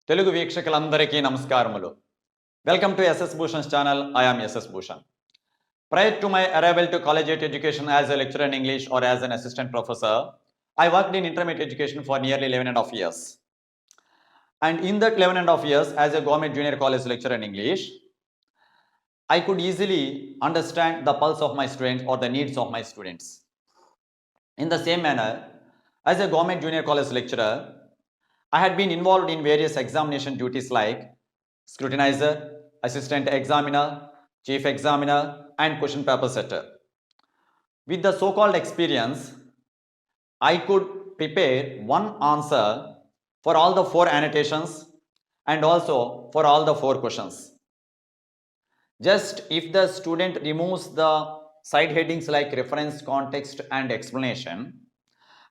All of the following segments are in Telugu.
తెలుగు వీక్షకులందరికీ నమస్కారములు. Welcome to SS Bhushan's channel. I am SS Bhushan. Prior to my arrival to collegiate education as a lecturer in English or as an assistant professor, I worked in intermediate education for nearly 11.5 years. And in that 11.5 years, as a government junior college lecturer in English, I could easily understand the pulse of my students or the needs of my students. In the same manner, as a government junior college lecturer, I had been involved in various examination duties like scrutinizer, assistant examiner, chief examiner, and question paper setter. With the so-called experience, I could prepare one answer for all the 4 annotations and also for all the 4 questions. Just if the student removes the side headings like reference, context, and explanation,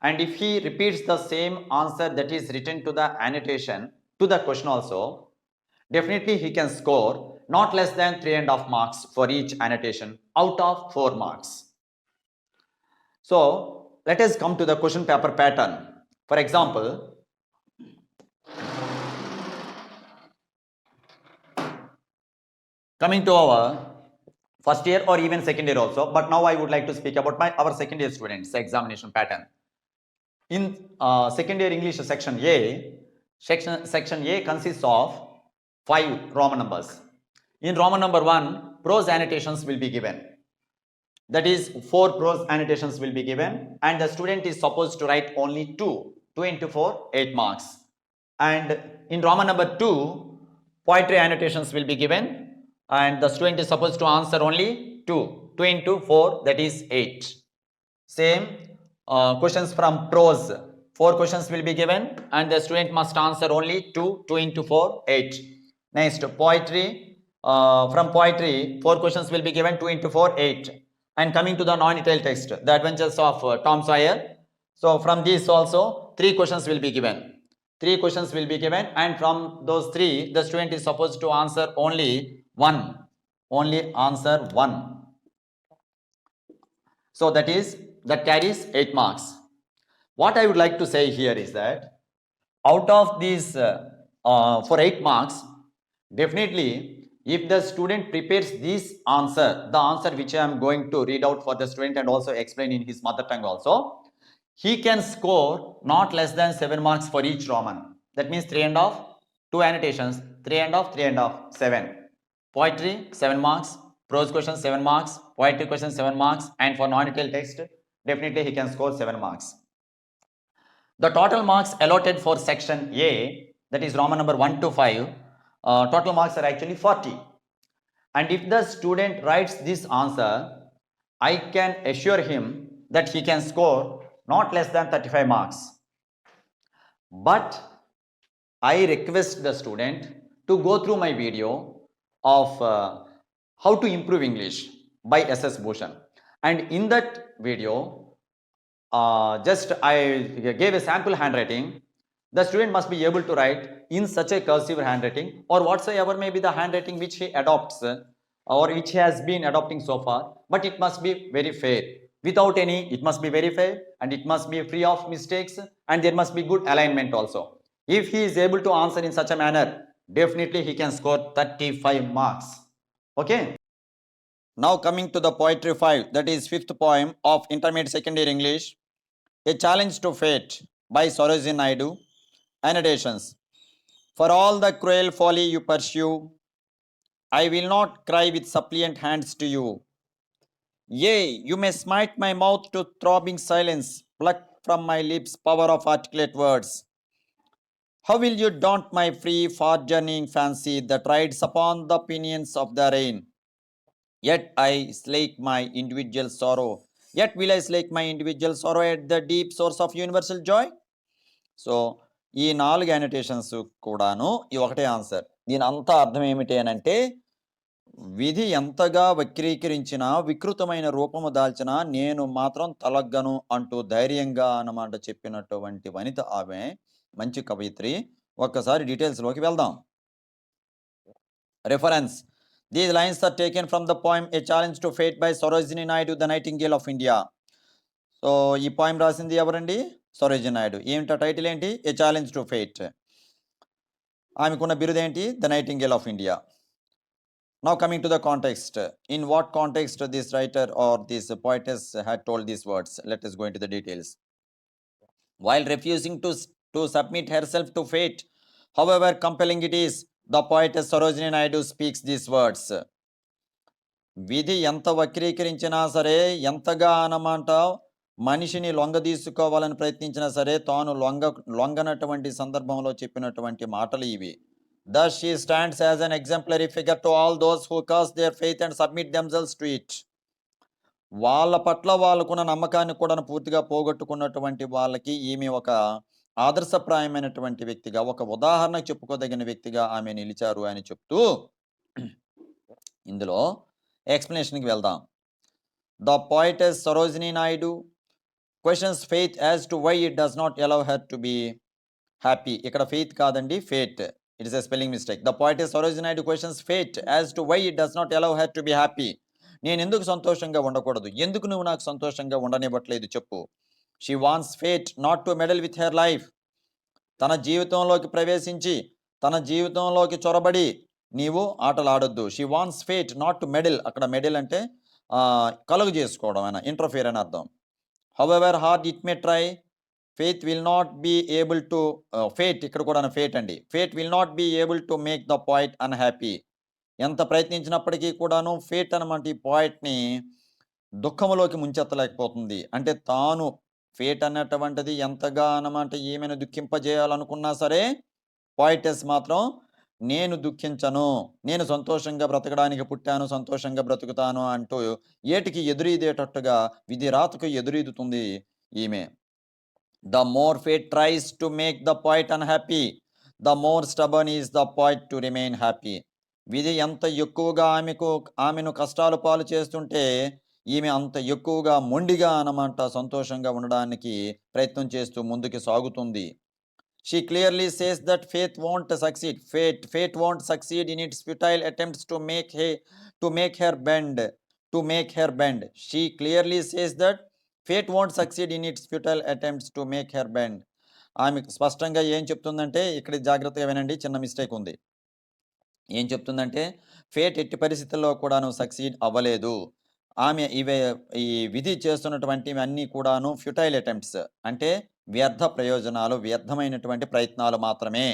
and if he repeats the same answer that is written to the annotation to the question also, definitely he can score not less than 3.5 marks for each annotation out of 4 marks. So let us come to the question paper pattern. For example, coming to our first year or even second year also, but now I would like to speak about our second year students examination pattern. In second year English section A, section A consists of 5 Roman numbers. In Roman number 1, prose annotations will be given. That is 4 prose annotations will be given and the student is supposed to write only 2 into 4, 8 marks. And in Roman number 2, poetry annotations will be given and the student is supposed to answer only 2 into 4, that is 8. Same questions from prose, 4 questions will be given and the student must answer only 2 into 4, 8. Next, poetry, from poetry 4 questions will be given, 2 into 4, 8. And coming to the non-detailed text, the adventures of Tom Sawyer, so from this also 3 questions will be given. 3 questions will be given and from those 3 the student is supposed to answer only answer 1. So that carries 8 marks. What I would like to say here is that out of these for 8 marks, definitely if the student prepares this answer, the answer which I am going to read out for the student and also explain in his mother tongue also, he can score not less than 7 marks for each Roman. That means 3.5, 2 annotations, 3.5, 7. Poetry 7 marks, prose questions 7 marks, poetry questions 7 marks, and for non-detailed text, definitely he can score 7 marks. The total marks allotted for section A, that is Roman number 1 to 5, total marks are actually 40. And if the student writes this answer, I can assure him that he can score not less than 35 marks. But I request the student to go through my video of how to improve English by SS Bhushan. And in that video, just I gave a sample handwriting. The student must be able to write in such a cursive handwriting or whatsoever may be the handwriting which he adopts or which he has been adopting so far, but it must be very fair. Without any, it must be very fair and it must be free of mistakes and there must be good alignment also. If he is able to answer in such a manner, definitely he can score 35 marks. Okay. Now coming to the poetry 5, that is 5th poem of intermediate secondary English, A Challenge to Fate by Sarojini Naidu. Annotations. For all the cruel folly you pursue, I will not cry with suppliant hands to you. Yea, you may smite my mouth to throbbing silence, pluck from my lips power of articulate words. How will you daunt my free, far journeying fancy that rides upon the pinions of the rain? Yet I slake my individual sorrow. Yet will I slake my individual sorrow at the deep source of universal joy? So ఈ 4 యానిటేషన్స్ కూడాను ఈ ఒకటే ఆన్సర్. దీని అంతా అర్థం ఏమిటి అని అంటే, విధి ఎంతగా వక్రీకరించినా వికృతమైన రూపము దాల్చినా నేను మాత్రం తలగ్గను అంటూ ధైర్యంగా అన్నమాట చెప్పినటువంటి వనిత ఆమె. మంచి కవయిత్రి. ఒక్కసారి డీటెయిల్స్లోకి వెళ్దాం. Reference. These lines are taken from the poem A Challenge to Fate by Sarojini Naidu, the Nightingale of India. So ఈ పోయం రాసింది ఎవరండి? సరోజిని నాయుడు. ఏమిటా టైటిల్ ఏంటి? A challenge to fate. ఆమెకున్న బిరుదేంటి? The nightingale of India. Now coming to the context, in what context this writer or this poetess had told these words? Let us go into the details. While refusing to submit herself to fate, however compelling it is, the poetess Sarojini Naidu speaks these words. విధి ఎంత వక్రీకరించినా సరే, ఎంతగా అనమాట మనిషిని లొంగదీసుకోవాలని ప్రయత్నించినా సరే, తాను లొంగనటువంటి సందర్భంలో చెప్పినటువంటి మాటలు ఇవి. Thus she stands as an exemplary figure to all those who cast their faith and submit themselves to it. వాళ్ళ పట్ల వాళ్ళకున్న నమ్మకాన్ని కూడా పూర్తిగా పోగొట్టుకున్నటువంటి వాళ్ళకి ఈమె ఒక ఆదర్శప్రాయమైనటువంటి వ్యక్తిగా, ఒక ఉదాహరణ చెప్పుకోదగిన వ్యక్తిగా ఆమె నిలిచారు అని చెప్తూ ఇందులో ఎక్స్ప్లెనేషన్కి వెళ్దాం. The poetess Sarojini Naidu questions faith as to why it does not allow her to be happy. ఇక్కడ ఫెయిత్ కాదండి, fate. It is a spelling mistake. The poetess Sarojini Naidu questions fate as to why it does not allow her to be happy. నేను ఎందుకు సంతోషంగా ఉండకూడదు? ఎందుకు నువ్వు నాకు సంతోషంగా ఉండనివ్వట్లేదు చెప్పు. She wants fate not to meddle with her life. తన జీవితంలోకి ప్రవేశించి, తన జీవితంలోకి చొరబడి నీవు ఆటలు ఆడొద్దు. She wants fate not to meddle. అక్కడ మెడల్ అంటే కలుగు చేసుకోవడం అయినా, ఇంటర్ఫియర్ అని అర్థం. However hard it may try, faith will not be able to fate. ఇక్కడ కూడా ఫేట్ అండి. Fate will not be able to make the poet unhappy. ఎంత ప్రయత్నించినప్పటికీ కూడాను ఫేట్ అనమాట ఈ పాయిట్ని దుఃఖంలోకి ముంచెత్తలేకపోతుంది. అంటే తాను ఫేట్ అన్నటువంటిది ఎంతగా అనమాట ఏమైనా దుఃఖింపజేయాలనుకున్నా సరే, పాయిటెస్ మాత్రం నేను దుఃఖించను, నేను సంతోషంగా బ్రతకడానికి పుట్టాను, సంతోషంగా బ్రతుకుతాను అంటూ ఏటికి ఎదురీదేటట్టుగా విధి రాతకు ఎదురీదుతుంది ఈమె. The more fate tries to make the poet unhappy, the more stubborn is the poet to remain happy. విధి ఎంత ఎక్కువగా ఆమెను కష్టాలు పాలు చేస్తుంటే ఈమె అంత ఎక్కువగా మొండిగా అన్నమాట సంతోషంగా ఉండడానికి ప్రయత్నం చేస్తూ ముందుకు సాగుతుంది. She clearly says that faith won't succeed. Fate won't succeed in its futile attempts to make her bend. She clearly says that fate won't succeed in its futile attempts to make her bend. ఆమె స్పష్టంగా ఏం చెప్తుందంటే, ఇక్కడ జాగ్రత్తగా వినండి, చిన్న మిస్టేక్ ఉంది. ఏం చెప్తుందంటే, ఫేట్ ఎట్టి పరిస్థితుల్లో కూడాను సక్సీడ్ అవ్వలేదు. ఆమె ఈ విధి చేస్తున్నటువంటివి అన్నీ కూడాను ఫ్యూటైల్ అటెంప్ట్స్, అంటే వ్యర్థ ప్రయోజనాలు, వ్యర్థమైనటువంటి ప్రయత్నాలు మాత్రమే.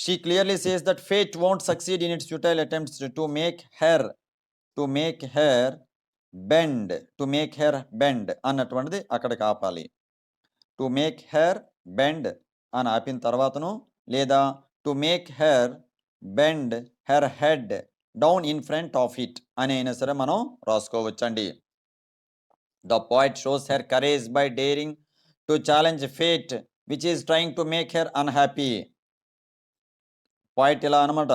She clearly says that fate won't succeed in its futile attempts to make her bend అన్నటువంటిది అక్కడికి ఆపాలి. టు మేక్ హెర్ బెండ్ అని ఆపిన తర్వాతను, లేదా to make her bend her head down in front of it అని అయినా సరే మనం రాసుకోవచ్చండి. The poet shows her courage by daring to challenge fate which is trying to make her unhappy. Poet ఇలా అనమాట,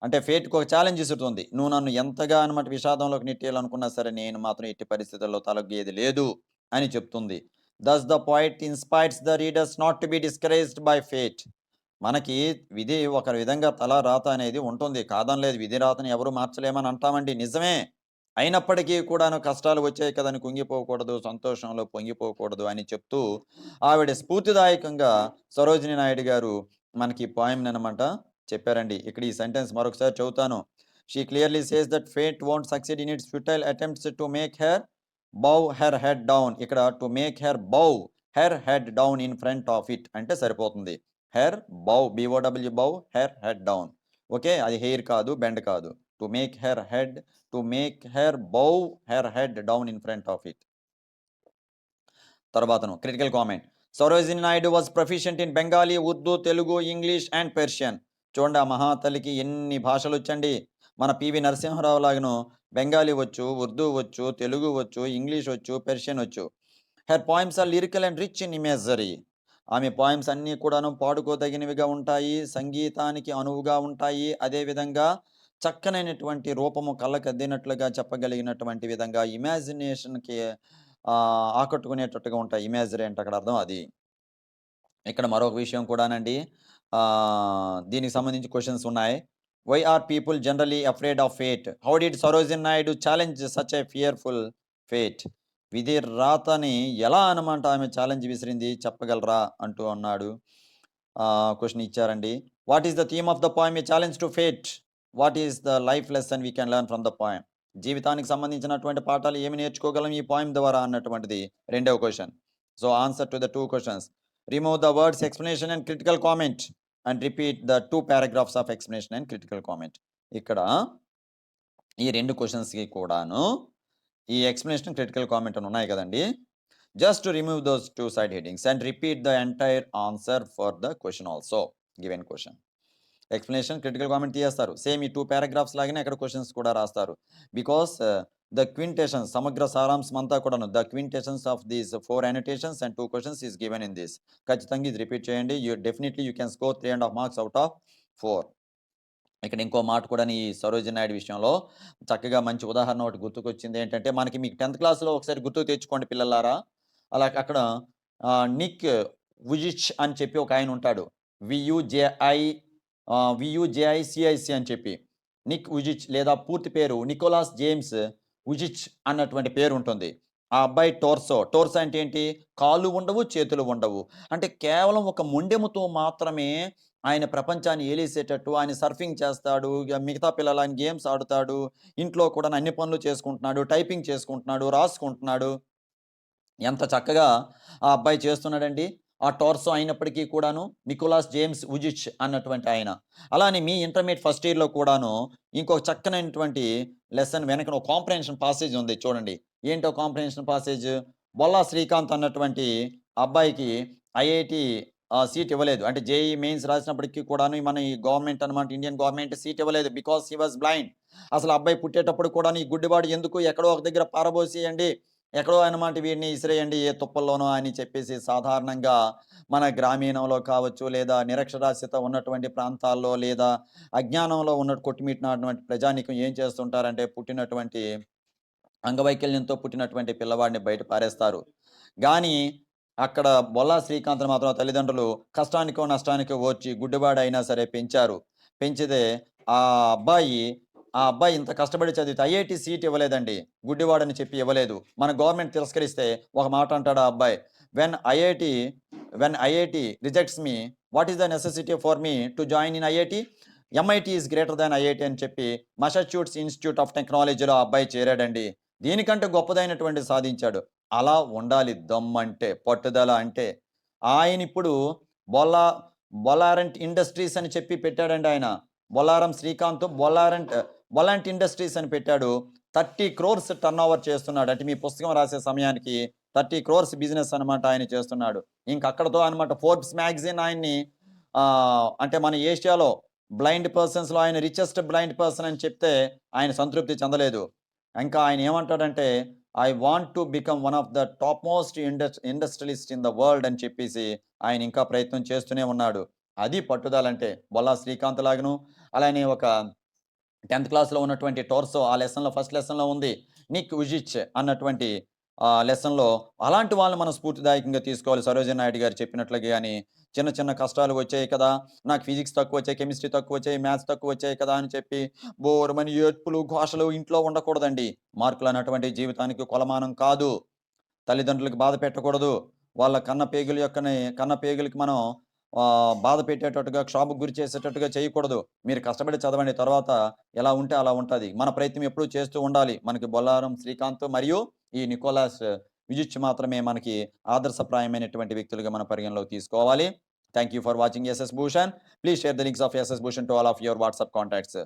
అంటే ఫేట్కి ఒక ఛాలెంజ్ ఇస్తుంది. నువ్వు నన్ను ఎంతగా అనమాట విషాదంలోకి నెట్టేయాలనుకున్నా సరే నేను మాత్రం ఎట్టి పరిస్థితుల్లో తలగేది లేదు అని చెప్తుంది. Thus the poet inspires the readers not to be discouraged by fate. మనకి విధి ఒక విధంగా తల రాత అనేది ఉంటుంది, కాదనలేదు. విధి రాతని ఎవరు మార్చలేమని అంటామండి, నిజమే. అయినప్పటికీ కూడాను కష్టాలు వచ్చాయి కదని కుంగిపోకూడదు, సంతోషంలో పొంగిపోకూడదు అని చెప్తూ ఆవిడ స్ఫూర్తిదాయకంగా సరోజిని నాయుడు గారు మనకి పోయంని అనమాట చెప్పారండి. ఇక్కడ ఈ సెంటెన్స్ మరొకసారి చదువుతాను. She clearly says that fate won't succeed in its futile attempts to make her bow her head down. ఇక్కడ to make her bow her head down in front of it అంటే సరిపోతుంది. Her bow, BOW bow, her head down. Okay, అది హెయిర్ కాదు, బెండ్ కాదు. To make her bow her head down in front of it. తర్వాతను critical comment. Sarojini Naidu was proficient in Bengali, Urdu, Telugu, English and Persian. చూడండి, ఆ మహాతల్లికి ఎన్ని భాషలు వచ్చండి. మన పివి నరసింహారావు లాగను బెంగాలీ వచ్చు, ఉర్దూ వచ్చు, తెలుగు వచ్చు, ఇంగ్లీష్ వచ్చు, పెర్షియన్ వచ్చు. Her poems are lyrical and rich in imagery. ఆమె పోయిమ్స్ అన్నీ కూడాను పాడుకోదగినవిగా ఉంటాయి, సంగీతానికి అనువుగా ఉంటాయి, అదేవిధంగా చక్కనైనటువంటి రూపము కళ్ళకు అద్దినట్లుగా చెప్పగలిగినటువంటి విధంగా ఇమాజినేషన్కి ఆకట్టుకునేటట్టుగా ఉంటాయి. ఇమేజరీ అంటే అక్కడ అర్థం అది. ఇక్కడ మరొక విషయం కూడానండి, దీనికి సంబంధించి క్వశ్చన్స్ ఉన్నాయి. Why are people generally afraid of fate? How did Sarojini Naidu challenge such a fearful fate? విధి రాతని ఎలా అనమాట ఆమె ఛాలెంజ్ విసిరింది చెప్పగలరా అంటూ అన్నాడు. క్వశ్చన్ ఇచ్చారండి. What is the theme of the poem? A challenge to fate. What is the life lesson we can learn from the poem? జీవితానికి సంబంధించినటువంటి పాఠాలు ఏమి నేర్చుకోగలం ఈ పోయం ద్వారా అన్నటువంటిది రెండవ question. So answer to the 2 questions. Remove the words explanation and critical comment and repeat the 2 paragraphs of explanation and critical comment. ఇక్కడ ఈ 2 క్వశ్చన్స్కి కూడాను ఈ ఎక్స్ప్లెనేషన్ క్రిటికల్ కామెంట్ అని ఉన్నాయి కదండి. Just to remove those 2 side headings and repeat the entire answer for the question also given question. Explanation critical comment తీయేస్తారు. సేమ్ ఈ 2 పారాగ్రాఫ్స్ లాగానే అక్కడ క్వశ్చన్స్ కూడా రాస్తారు. బికాస్ ద క్వింటేషన్స్ సమగ్ర సారాంశం అంతా కూడాను the quotations of these 4 annotations and 2 questions is given in this. ఖచ్చితంగా ఇది రిపీట్ చేయండి. You can score 3.5 marks out of 4. ఇక్కడ ఇంకో మాట కూడా ఈ సరోజిని నాయుడు విషయంలో చక్కగా మంచి ఉదాహరణ ఒకటి గుర్తుకొచ్చింది. ఏంటంటే మనకి మీకు 10th క్లాస్లో ఒకసారి గుర్తుకు తెచ్చుకోండి పిల్లలారా. అలా అక్కడ నిక్ వుజిచ్ అని చెప్పి ఒక ఆయన ఉంటాడు. వియుజేఐసిఐసి అని చెప్పి నిక్ వుజిచ్ లేదా పూర్తి పేరు నికోలాస్ జేమ్స్ వుజిచ్ అన్నటువంటి పేరు ఉంటుంది. ఆ అబ్బాయి టోర్సో అంటే ఏంటి? కాళ్ళు ఉండవు, చేతులు ఉండవు. అంటే కేవలం ఒక మొండెముతో మాత్రమే ఆయన ప్రపంచాన్ని ఏలేసేటట్టు ఆయన సర్ఫింగ్ చేస్తాడు. ఇక మిగతా పిల్లలు ఆయన గేమ్స్ ఆడుతాడు. ఇంట్లో కూడా అన్ని పనులు చేసుకుంటున్నాడు, టైపింగ్ చేసుకుంటున్నాడు, రాసుకుంటున్నాడు. ఎంత చక్కగా ఆ అబ్బాయి చేస్తున్నాడండి. ఆ టోర్సో అయినప్పటికీ కూడాను నికోలాస్ జేమ్స్ వుజిచ్ అన్నటువంటి ఆయన. అలానే మీ ఇంటర్మీడియట్ ఫస్ట్ ఇయర్‌లో కూడాను ఇంకొక చక్కనైనటువంటి లెసన్ వెనకన ఒక కాంప్రహెన్షన్ పాసేజ్ ఉంది చూడండి. ఏంటో కాంప్రహెన్షన్ పాసేజ్? బొల్లా శ్రీకాంత్ అన్నటువంటి అబ్బాయికి ఐఐటీ సీట్ ఇవ్వలేదు. అంటే జేఈఈ మెయిన్స్ రాసినప్పటికి కూడాను మన ఈ గవర్నమెంట్ అన్నమాట ఇండియన్ గవర్నమెంట్ సీట్ ఇవ్వలేదు. Because he was blind. అసలు అబ్బాయి పుట్టేటప్పుడు కూడాను ఈ గుడ్డివాడు ఎందుకు ఎక్కడో ఒక దగ్గర పారబోసేయండి. ఎక్కడో అన్నమాట వీడిని ఇసిరేయండి ఏ తుప్పల్లోనో అని చెప్పేసి సాధారణంగా మన గ్రామీణంలో కావచ్చు, లేదా నిరక్షరాస్యత ఉన్నటువంటి ప్రాంతాల్లో, లేదా అజ్ఞానంలో కొట్టుమిట్టినటువంటి ప్రజానీకం ఏం చేస్తుంటారంటే పుట్టినటువంటి అంగవైకల్యంతో పుట్టినటువంటి పిల్లవాడిని బయట పారేస్తారు. గానీ అక్కడ బొల్లా శ్రీకాంత్‌ని మాత్రం తల్లిదండ్రులు కష్టానికో, నష్టానికో ఓర్చి గుడ్డివాడైనా సరే పెంచారు. పెంచితే ఆ అబ్బాయి ఇంత కష్టపడి చదివితే ఐఐటీ సీట్ ఇవ్వలేదండి. గుడ్డివాడని చెప్పి ఇవ్వలేదు. మన గవర్నమెంట్ తిరస్కరిస్తే ఒక మాట అంటాడు ఆ అబ్బాయి. When IIT rejects me, what is the necessity for me to join in IIT? MIT is greater than IIT అని చెప్పి మసాచ్యూట్స్ ఇన్‌స్టిట్యూట్ ఆఫ్ టెక్నాలజీలో ఆ అబ్బాయి చేరాడండి. దీనికంటే గొప్పదైనటువంటిది సాధించాడు. అలా ఉండాలి దమ్మంటే, పట్టుదల అంటే. ఆయనిప్పుడు బొల్లారెంట్ ఇండస్ట్రీస్ అని చెప్పి పెట్టాడండి ఆయన. బొల్లారం శ్రీకాంత్ బొలాంట్ ఇండస్ట్రీస్ అని పెట్టాడు. 30 crores టర్నోవర్ చేస్తున్నాడు. అంటే మీ పుస్తకం రాసే సమయానికి 30 crores బిజినెస్ అనమాట ఆయన చేస్తున్నాడు. ఇంకక్కడితో అనమాట ఫోర్బ్స్ మ్యాగజైన్ ఆయన్ని అంటే మన ఏషియాలో బ్లైండ్ పర్సన్స్‌లో ఆయన రిచెస్ట్ బ్లైండ్ పర్సన్ అని చెప్తే ఆయన సంతృప్తి చెందలేదు. ఇంకా ఆయన ఏమంటాడంటే I want to become one of the top most industrialist in the world అని చెప్పేసి ఆయన ఇంకా ప్రయత్నం చేస్తూనే ఉన్నాడు. అది పట్టుదలంటే. బొల్లా శ్రీకాంత్ లాగాను అలానే ఒక 10th క్లాస్‌లో ఉన్నటువంటి టోర్సో ఆ లెసన్‌లో ఫస్ట్ లెసన్‌లో ఉంది. నిక్ వుజిచ్ అన్నటువంటి లెసన్‌లో అలాంటి వాళ్ళని మనం స్ఫూర్తిదాయకంగా తీసుకోవాలి. సరోజిని నాయుడు గారు చెప్పినట్లుగా గాని చిన్న చిన్న కష్టాలు వచ్చాయి కదా! నాకు ఫిజిక్స్ తక్కువొచ్చాయి, కెమిస్ట్రీ తక్కువొచ్చాయి, మ్యాథ్స్ తక్కువొచ్చాయి కదా! అని చెప్పి బోరుమని ఏడ్పులు, ఘోషలు ఇంట్లో ఉండకూడదండి. మార్కులు అన్నటువంటి జీవితానికి కొలమానం కాదు. తల్లిదండ్రులకు బాధ పెట్టకూడదు. వాళ్ళ కన్న పేగులకి మనం బాధ పెట్టేటట్టుగా, క్షోభకు గురి చేసేటట్టుగా చేయకూడదు. మీరు కష్టపడి చదవండి. తర్వాత ఎలా ఉంటే అలా ఉంటది. మన ప్రయత్నం ఎప్పుడూ చేస్తూ ఉండాలి. మనకి బొల్లారం శ్రీకాంత్ మరియు ఈ నికోలాస్ విజిచ్ మాత్రమే మనకి ఆదర్శప్రాయమైనటువంటి వ్యక్తులుగా మన పరిగణలోకి తీసుకోవాలి. Thank you for watching SS Bhushan. Please share the links of SS Bhushan to all of your WhatsApp contacts.